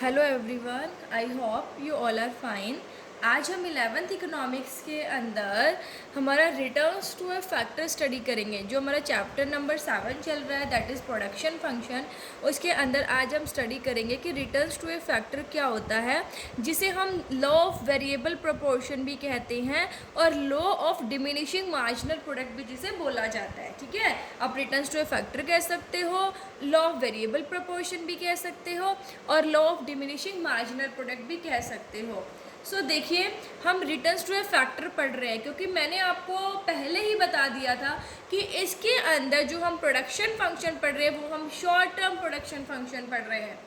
Hello everyone, I hope you all are fine. आज हम 11th economics के अंदर हमारा returns to a factor study करेंगे। जो हमारा चैप्टर नंबर 7 चल रहा है, दैट इज़ प्रोडक्शन फंक्शन। उसके अंदर आज हम स्टडी करेंगे कि रिटर्न्स टू ए फैक्टर क्या होता है, जिसे हम लॉ ऑफ वेरिएबल प्रोपोर्शन भी कहते हैं और law of diminishing marginal product भी जिसे बोला जाता है। ठीक है, आप रिटर्न्स टू ए फैक्टर कह सकते हो, लॉ ऑफ वेरिएबल प्रोपोर्शन भी कह सकते हो और law of diminishing marginal product भी कह सकते हो। सो देखिए, हम रिटर्न्स टू ए फैक्टर पढ़ रहे हैं क्योंकि मैंने आपको पहले ही बता दिया था कि इसके अंदर जो हम प्रोडक्शन फंक्शन पढ़ रहे हैं वो हम शॉर्ट टर्म प्रोडक्शन फंक्शन पढ़ रहे हैं।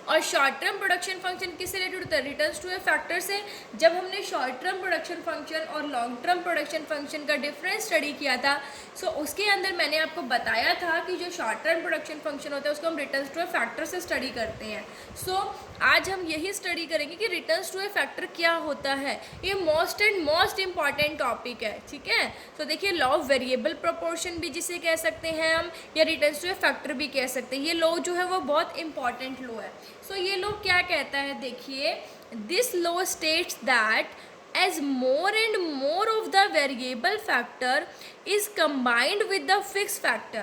और शॉर्ट टर्म प्रोडक्शन फंक्शन किससे रिलेटेड होता है? रिटर्न्स टू ए फैक्टर से। जब हमने शॉर्ट टर्म प्रोडक्शन फंक्शन और लॉन्ग टर्म प्रोडक्शन फंक्शन का डिफरेंस स्टडी किया था, सो उसके अंदर मैंने आपको बताया था कि जो शॉर्ट टर्म प्रोडक्शन फंक्शन होता है उसको हम रिटर्न्स टू ए फैक्टर से स्टडी करते हैं। सो आज हम यही स्टडी करेंगे कि रिटर्न्स टू ए फैक्टर क्या होता है। ये मोस्ट इंपॉर्टेंट टॉपिक है। ठीक है, तो देखिए, लॉ ऑफ वेरिएबल प्रोपोर्शन भी जिसे कह सकते हैं हम, या रिटर्न्स टू ए फैक्टर भी कह सकते हैं। ये लॉ जो है वो बहुत इंपॉर्टेंट लॉ है। सो ये लॉ क्या कहता है? देखिए, this law states that as more and more of the variable factor is combined with the fixed factor।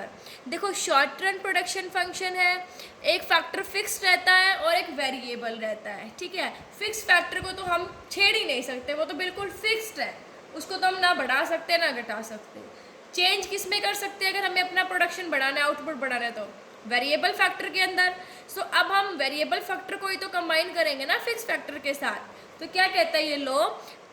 देखो, शॉर्ट टर्म प्रोडक्शन फंक्शन है, एक फैक्टर फिक्स रहता है और एक वेरिएबल रहता है। ठीक है, फिक्स फैक्टर को तो हम छेड़ ही नहीं सकते, वो तो बिल्कुल फिक्स्ड है, उसको तो हम ना बढ़ा सकते ना घटा सकते। चेंज किस में कर सकते हैं? अगर हमें अपना प्रोडक्शन बढ़ाना है, आउटपुट बढ़ाना है, तो वेरिएबल फैक्टर के अंदर। सो अब हम वेरिएबल फैक्टर को ही तो कंबाइन करेंगे ना फिक्स फैक्टर के साथ। तो क्या कहता है ये law?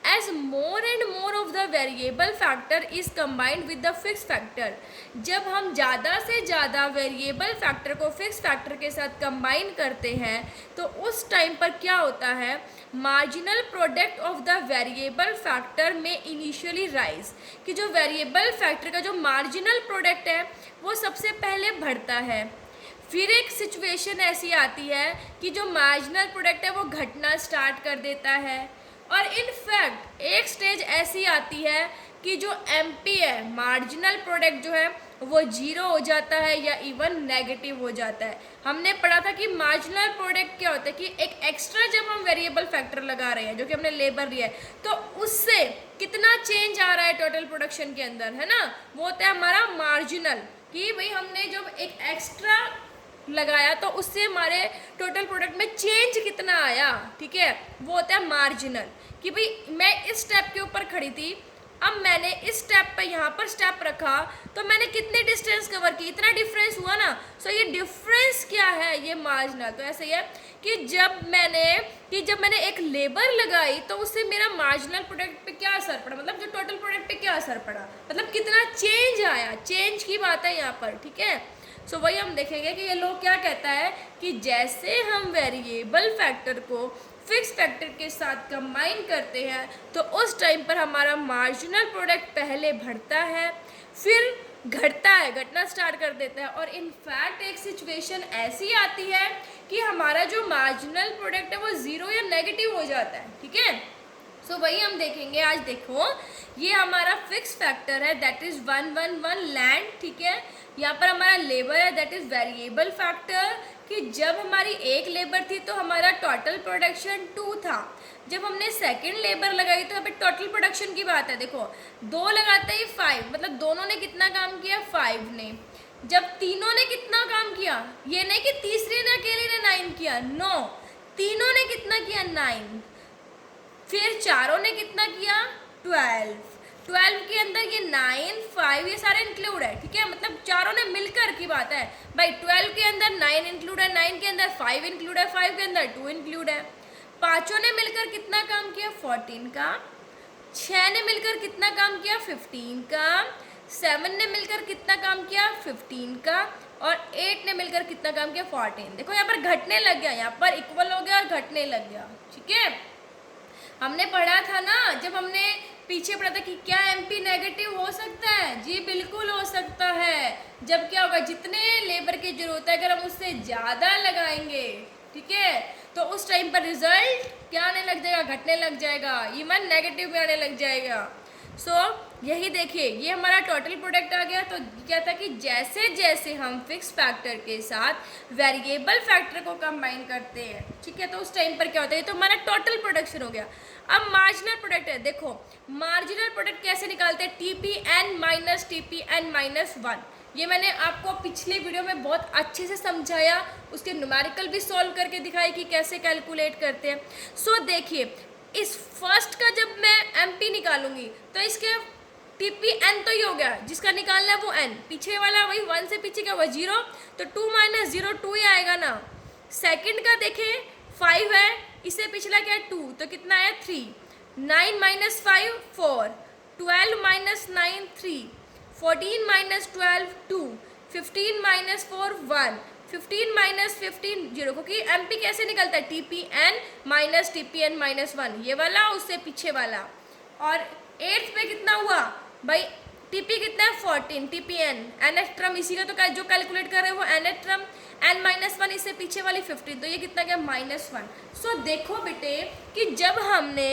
As more and more of the variable factor is combined with the fixed factor. जब हम ज़्यादा से ज़्यादा वेरिएबल फैक्टर को फिक्स फैक्टर के साथ कंबाइन करते हैं तो उस टाइम पर क्या होता है? Marginal product of the variable factor में इनिशियली राइज, कि जो वेरिएबल फैक्टर का जो मार्जिनल प्रोडक्ट है वो सबसे पहले बढ़ता है। फिर एक सिचुएशन ऐसी आती है कि जो मार्जिनल प्रोडक्ट है वो घटना स्टार्ट कर देता है, और इनफैक्ट एक स्टेज ऐसी आती है कि जो एमपी है, मार्जिनल प्रोडक्ट जो है वो जीरो हो जाता है या इवन नेगेटिव हो जाता है। हमने पढ़ा था कि मार्जिनल प्रोडक्ट क्या होता है कि एक एक्स्ट्रा जब हम वेरिएबल फैक्टर लगा रहे हैं, जो कि हमने लेबर लिया है, तो उससे कितना चेंज आ रहा है टोटल प्रोडक्शन के अंदर, है ना, वो होता है हमारा मार्जिनल। कि भाई हमने जब एक एक्स्ट्रा लगाया तो उससे हमारे टोटल प्रोडक्ट में चेंज कितना आया। ठीक है, वो होता है मार्जिनल। कि भाई मैं इस स्टेप के ऊपर खड़ी थी, अब मैंने इस स्टेप पे यहाँ पर स्टेप रखा तो मैंने कितने डिस्टेंस कवर की, इतना डिफरेंस हुआ ना। सो ये डिफरेंस क्या है? ये मार्जिनल। तो ऐसे ही है कि जब मैंने एक लेबर लगाई तो उससे मेरा मार्जिनल प्रोडक्ट पे क्या असर पड़ा, मतलब जो टोटल प्रोडक्ट पे क्या असर पड़ा, मतलब कितना चेंज आया, चेंज की बात है यहाँ पर। ठीक है, सो वही हम देखेंगे कि ये लॉ क्या कहता है कि जैसे हम वेरिएबल फैक्टर को फिक्स फैक्टर के साथ कंबाइन करते हैं तो उस टाइम पर हमारा मार्जिनल प्रोडक्ट पहले बढ़ता है, फिर घटता है, घटना स्टार्ट कर देता है, और इनफैक्ट एक सिचुएशन ऐसी आती है कि हमारा जो मार्जिनल प्रोडक्ट है वो ज़ीरो या नेगेटिव हो जाता है। ठीक है, सो वही हम देखेंगे आज। देखो, ये हमारा फिक्स फैक्टर है, दैट इज़ 111 लैंड। ठीक है, यहाँ पर हमारा लेबर है, दैट इज़ वेरिएबल फैक्टर। कि जब हमारी एक लेबर थी तो हमारा टोटल प्रोडक्शन 2 था, जब हमने सेकंड लेबर लगाई तो यहाँ पे टोटल प्रोडक्शन की बात है। देखो, 2 लगाते ही 5, मतलब दोनों ने कितना काम किया? 5 ने। जब तीनों ने कितना काम किया? ये नहीं कि तीसरे ने अकेले ने 9 किया, नो, तीनों ने कितना किया? 9। फिर चारों ने कितना किया? 12 के अंदर ये 9, 5 ये सारे इंक्लूड है। ठीक है, मतलब चारों ने मिलकर की बात है भाई। 12 के अंदर 9 इंक्लूड है, 9 के अंदर 5 इंक्लूड है, 5 के अंदर 2 इंक्लूड है। पांचों ने मिलकर कितना काम किया? 14 का। 6 ने मिलकर कितना काम किया? 15 का। 7 ने मिलकर कितना काम किया? 15 का। और 8 ने मिलकर कितना काम किया? 14। देखो, यहाँ पर घटने लग गया, यहाँ पर इक्वल हो गया और घटने लग गया। ठीक है, हमने पढ़ा था ना, जब हमने पीछे पढ़ा था कि क्या एमपी नेगेटिव हो सकता है? जी बिल्कुल हो सकता है। जब क्या होगा, जितने लेबर की जरूरत है अगर हम उससे ज़्यादा लगाएंगे, ठीक है, तो उस टाइम पर रिजल्ट क्या आने लग जाएगा? घटने लग जाएगा, इवन नेगेटिव में आने लग जाएगा। सो यही देखिए, ये हमारा टोटल प्रोडक्ट आ गया। तो क्या था कि जैसे जैसे हम फिक्स फैक्टर के साथ वेरिएबल फैक्टर को कंबाइन करते हैं, ठीक है, तो उस टाइम पर क्या होता है, ये तो हमारा टोटल प्रोडक्शन हो गया। अब मार्जिनल प्रोडक्ट है, देखो मार्जिनल प्रोडक्ट कैसे निकालते हैं, TPN माइनस TPN माइनस 1। ये मैंने आपको पिछले वीडियो में बहुत अच्छे से समझाया, उसके न्यूमेरिकल भी सॉल्व करके दिखाई कि कैसे कैलकुलेट करते हैं। सो देखिए, इस फर्स्ट का जब मैं MP निकालूंगी तो इसके TPN तो ये हो गया, जिसका निकालना है वो N, पीछे वाला वही 1 से पीछे क्या हुआ 0, तो 2 माइनस 0 2 ही आएगा ना। सेकंड का देखें 5 है, इससे पिछला क्या है 2, तो कितना है 3, 9 minus 5 4, 12 minus 9 3, 14 minus 12 2, 15 minus 4 1, 15 minus 15 0, क्योंकि MP कैसे निकलता है, TPN माइनस TPN माइनस 1, ये वाला उससे पीछे वाला। और 8th पे कितना हुआ भाई, TP कितना है 14, TPN nth टर्म इसी का तो जो कैलकुलेट कर रहे हैं वो nth टर्म, n माइनस 1 इससे पीछे वाली 15, तो ये कितना गया -1। सो देखो बेटे कि जब हमने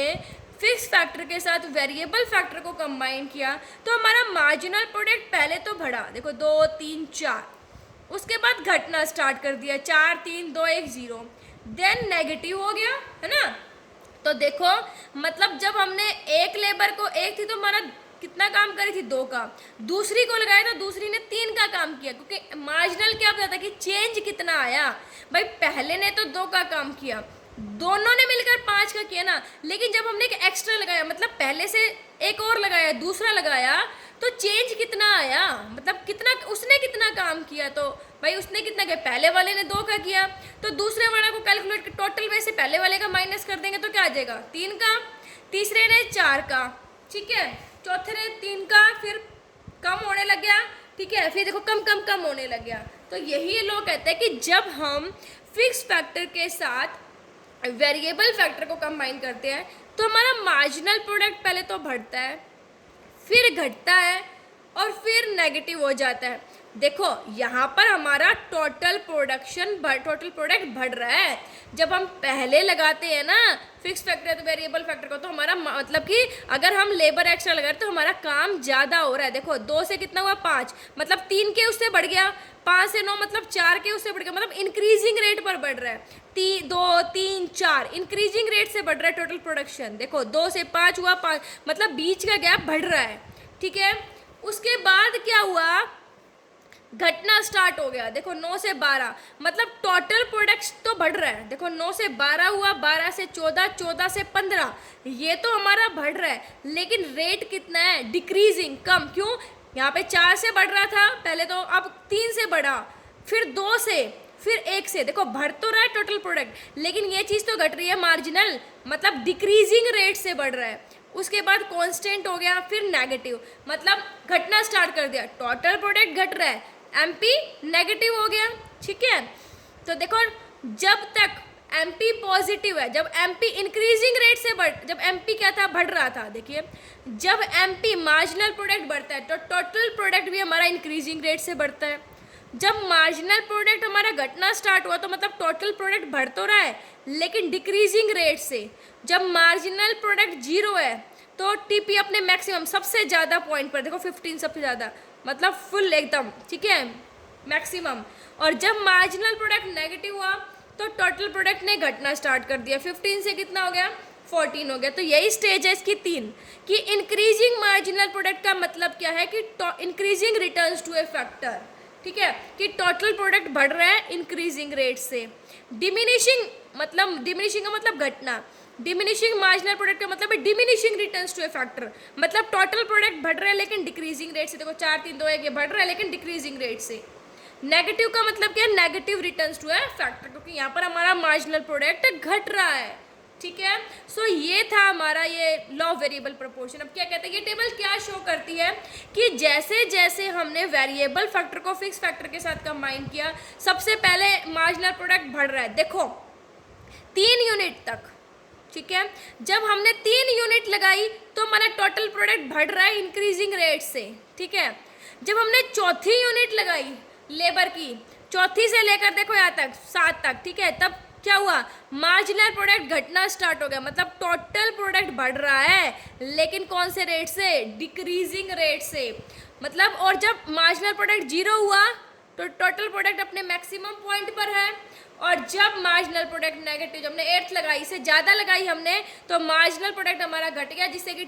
फिक्स फैक्टर के साथ वेरिएबल फैक्टर को कंबाइन किया तो हमारा मार्जिनल प्रोडक्ट पहले तो बढ़ा, देखो 2 3 4, उसके बाद घटना स्टार्ट कर दिया, 4 3 2 1 0, देन नेगेटिव हो गया, है ना। तो देखो मतलब जब हमने एक लेबर को, एक थी तो हमारा कितना काम करी थी 2 का, दूसरी को लगाया तो दूसरी ने 3 का काम किया, क्योंकि मार्जिनल क्या बताता है कि चेंज कितना आया। भाई पहले ने तो 2 का काम किया, दोनों ने मिलकर 5 का किया ना, लेकिन जब हमने एक एक्स्ट्रा लगाया, मतलब पहले से एक और लगाया, दूसरा लगाया, तो चेंज कितना आया, मतलब कितना उसने कितना काम किया, तो भाई उसने कितना किया, पहले वाले ने 2 का किया, तो दूसरे वाले को कैलकुलेट टोटल में से पहले वाले का माइनस कर देंगे तो क्या आ जाएगा 3 का, तीसरे ने 4 का, ठीक है, चौथे ने 3 का, फिर कम होने लग गया, ठीक है, फिर देखो कम कम कम होने लग गया। तो यही लोग कहते हैं कि जब हम फिक्स फैक्टर के साथ वेरिएबल फैक्टर को कंबाइन करते हैं तो हमारा मार्जिनल प्रोडक्ट पहले तो बढ़ता है, फिर घटता है और फिर नेगेटिव हो जाता है। देखो यहाँ पर हमारा टोटल प्रोडक्ट बढ़ रहा है। जब हम पहले लगाते हैं ना फिक्स फैक्टर तो वेरिएबल फैक्टर को, तो हमारा मतलब कि अगर हम लेबर एक्स्ट्रा लगा रहे तो हमारा काम ज़्यादा हो रहा है। देखो 2 से कितना हुआ 5, मतलब 3 के उससे बढ़ गया, 5 से 9 मतलब 4 के उससे बढ़ गया, मतलब इंक्रीजिंग रेट पर बढ़ रहा है। 2 3 4 इंक्रीजिंग रेट से बढ़ रहा है टोटल प्रोडक्शन। देखो 2 से 5 हुआ, 5 मतलब बीच का गैप बढ़ रहा है, ठीक है। उसके बाद क्या हुआ, घटना स्टार्ट हो गया। देखो 9 से 12 मतलब टोटल प्रोडक्ट तो बढ़ रहा है। देखो 9 से 12 हुआ, 12 से 14, 14 से 15, ये तो हमारा बढ़ रहा है, लेकिन रेट कितना है डिक्रीजिंग, कम। क्यों, यहाँ पे 4 से बढ़ रहा था पहले तो, अब 3 से बढ़ा, फिर 2 से, फिर 1 से। देखो बढ़ तो रहा है टोटल प्रोडक्ट, लेकिन ये चीज़ तो घट रही है मार्जिनल, मतलब डिक्रीजिंग रेट से बढ़ रहा है। उसके बाद कांस्टेंट हो गया, फिर नेगेटिव, मतलब घटना स्टार्ट कर दिया, टोटल प्रोडक्ट घट रहा है, MP नेगेटिव हो गया, ठीक है। तो देखो जब तक MP पॉजिटिव है, जब MP इंक्रीजिंग रेट से जब MP क्या था बढ़ रहा था, देखिए जब MP मार्जिनल प्रोडक्ट बढ़ता है तो टोटल प्रोडक्ट भी हमारा इंक्रीजिंग रेट से बढ़ता है। जब मार्जिनल प्रोडक्ट हमारा घटना स्टार्ट हुआ तो मतलब टोटल प्रोडक्ट बढ़ तो रहा है लेकिन डिक्रीजिंग रेट से। जब मार्जिनल प्रोडक्ट 0 है तो TP अपने मैक्सिमम सबसे ज़्यादा पॉइंट पर, देखो 15 सबसे ज़्यादा, मतलब फुल एकदम, ठीक है, मैक्सिमम। और जब मार्जिनल प्रोडक्ट नेगेटिव हुआ तो टोटल प्रोडक्ट ने घटना स्टार्ट कर दिया, 15 से कितना हो गया 14 हो गया। तो यही स्टेज है इसकी 3 कि इंक्रीजिंग मार्जिनल प्रोडक्ट का मतलब क्या है कि increasing returns to a factor, ठीक है, कि टोटल प्रोडक्ट बढ़ रहा है इंक्रीजिंग रेट से। डिमिनिशिंग का मतलब घटना, डिमिनिशिंग मार्जिनल प्रोडक्ट का मतलब है diminishing returns to a factor, मतलब टोटल प्रोडक्ट बढ़ रहा है लेकिन डिक्रीजिंग रेट से। देखो 4 3 2 1 ये बढ़ रहा है लेकिन डिक्रीजिंग रेट से। नेगेटिव का मतलब क्या है, negative returns to a factor, क्योंकि यहाँ पर हमारा मार्जिनल प्रोडक्ट घट रहा है, ठीक है। सो ये था हमारा ये लॉ ऑफ वेरिएबल प्रोपोर्शन। अब क्या कहते हैं, ये टेबल क्या शो करती है कि जैसे जैसे हमने वेरिएबल फैक्टर को फिक्स फैक्टर के साथ कंबाइन किया, सबसे पहले मार्जिनल प्रोडक्ट बढ़ रहा है, देखो 3 यूनिट तक, ठीक है। जब हमने 3 यूनिट लगाई तो हमारा टोटल प्रोडक्ट बढ़ रहा है इंक्रीजिंग रेट से, ठीक है। जब हमने चौथी यूनिट लगाई लेबर की, चौथी से लेकर देखो यहाँ तक 7 तक, ठीक है, तब क्या हुआ, मार्जिनल प्रोडक्ट घटना स्टार्ट हो गया, मतलब टोटल प्रोडक्ट बढ़ रहा है लेकिन कौन से रेट से, डिक्रीजिंग रेट से। मतलब और जब मार्जिनल प्रोडक्ट जीरो हुआ तो टोटल प्रोडक्ट अपने मैक्सिमम पॉइंट पर है, और जब मार्जिनल प्रोडक्ट नेगेटिव, जब हमने एर्थ लगाई से ज़्यादा लगाई हमने, तो मार्जिनल प्रोडक्ट हमारा घट गया, जिससे कि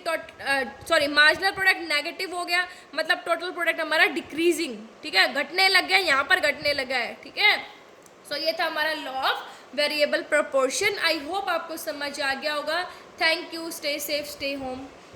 मार्जिनल प्रोडक्ट नेगेटिव हो गया, मतलब टोटल प्रोडक्ट हमारा डिक्रीजिंग, ठीक है, घटने लग गया, यहाँ पर घटने लगा है, ठीक है। सो ये था हमारा law of variable proportion. I hope आपको समझ आ गया होगा। Thank you, stay safe, stay home.